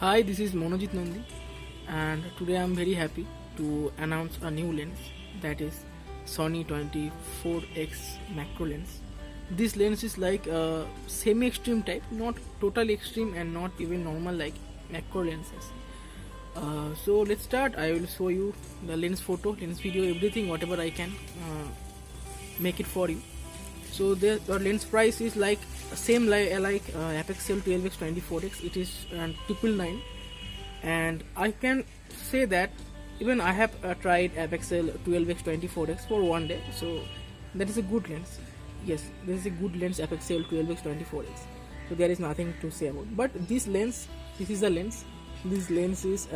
Hi, this is Monojit Nandi, and today I'm very happy to announce a new lens, that is Sony 24x macro lens. This lens is like a semi-extreme type, not totally extreme and not even normal like macro lenses. So let's start. I will show you the lens photo, lens video, everything, whatever I can make it for you. So the lens price is like same like Apexel 12x 24x. It is 999, and I can say that even I have tried Apexel 12x 24x for one day. So that is a good lens. Yes, this is a good lens, Apexel 12x 24x. So there is nothing to say about. But this lens, this is a lens. This lens is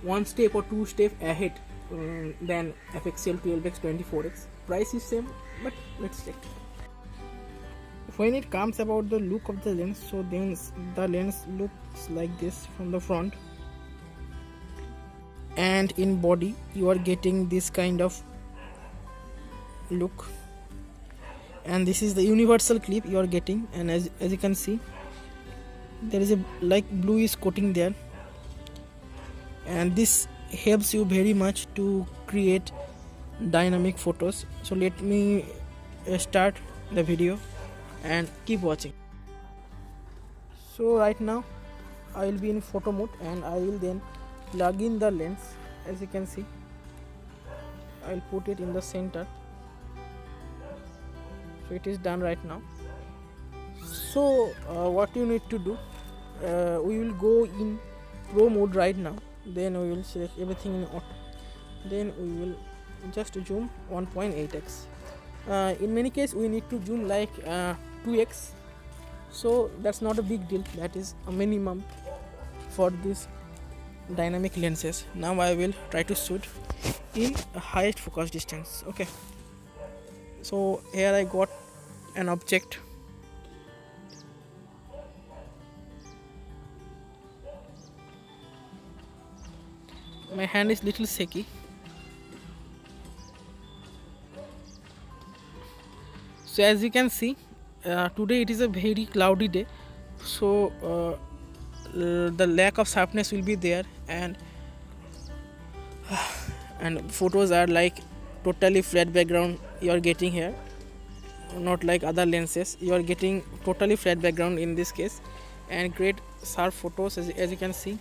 one step or two step ahead than Apexel 12x 24x. Price is same, but let's check. When it comes about the look of the lens, so then the lens looks like this from the front, and in body you are getting this kind of look, and this is the universal clip you are getting, and as you can see there is a like bluish coating there, and this helps you very much to create dynamic photos. So let me start the video and keep watching. So right now I will be in photo mode, and I will then plug in the lens. As you can see, I will put it in the center. So it is done right now. So what you need to do, we will go in pro mode right now, then we will select everything in auto, then we will just zoom 1.8x. In many cases we need to zoom like 2x, so that's not a big deal. That is a minimum for these dynamic lenses. Now I will try to shoot in highest focus distance. Okay, so here I got an object. My hand is little shaky. So as you can see, today it is a very cloudy day, so the lack of sharpness will be there, and photos are like totally flat background you are getting here, not like other lenses. You are getting totally flat background in this case, and great sharp photos as you can see.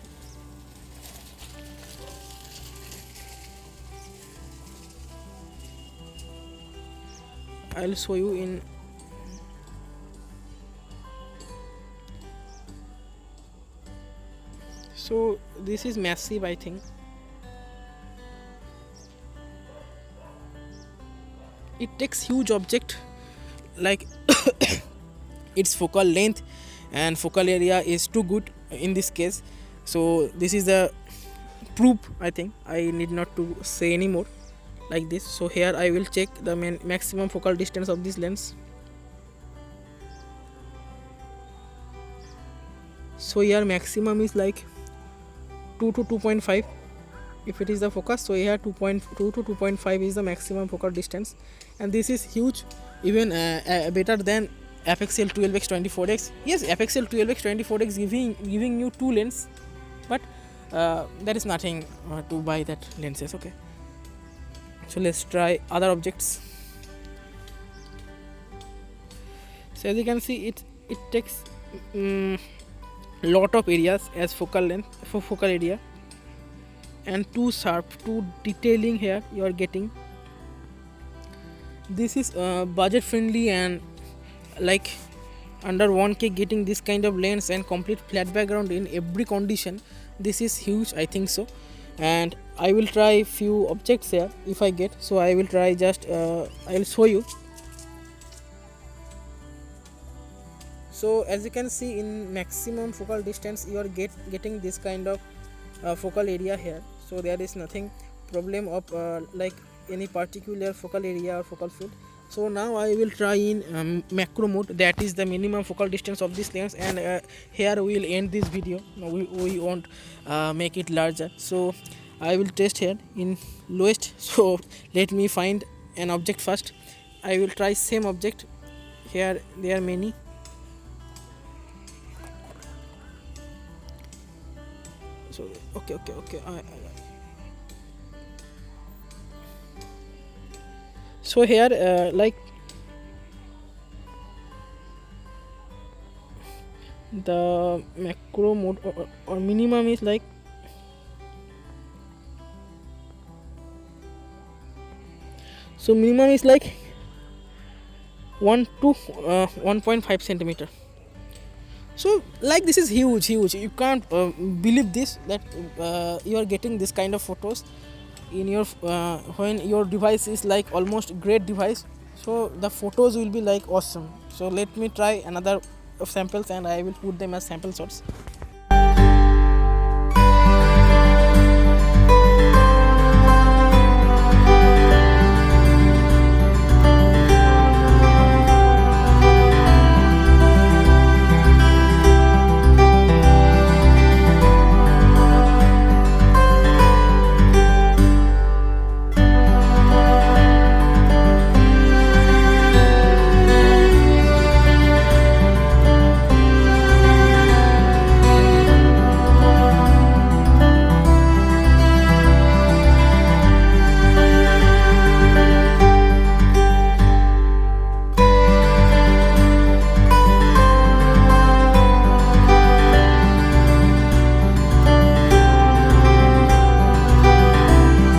I'll show you in so this is massive, I think. It takes huge object, like its focal length and focal area is too good in this case. So this is the proof. I think I need not to say anymore like this. So here I will check the maximum focal distance of this lens. So here maximum is like 2 to 2.5 if it is the focus. So here 2.2 to 2.5 is the maximum focal distance, and this is huge, even better than Apexel 12x 24x. Yes, Apexel 12x 24x giving you two lens, but there is nothing to buy that lenses. Okay, so let's try other objects. So as you can see, it takes lot of areas as focal length for focal area, and too sharp, too detailing here you are getting. This is budget friendly, and like under 1k getting this kind of lens and complete flat background in every condition, this is huge, I think so. And I will try few objects here if I get. So I will try just I will show you. So as you can see, in maximum focal distance you are getting this kind of focal area here. So there is nothing problem of like any particular focal area or focal field. So now I will try in macro mode, that is the minimum focal distance of this lens, and here we will end this video. No, we won't make it larger. So I will test here in lowest. So let me find an object first. I will try same object. Here there are many. Okay. So here, like the macro mode or minimum is like so minimum is like 1 to 1.5 centimeter. So like this is huge. You can't believe this that you are getting this kind of photos in your when your device is like almost great device. So the photos will be like awesome. So let me try another of samples and I will put them as sample shots.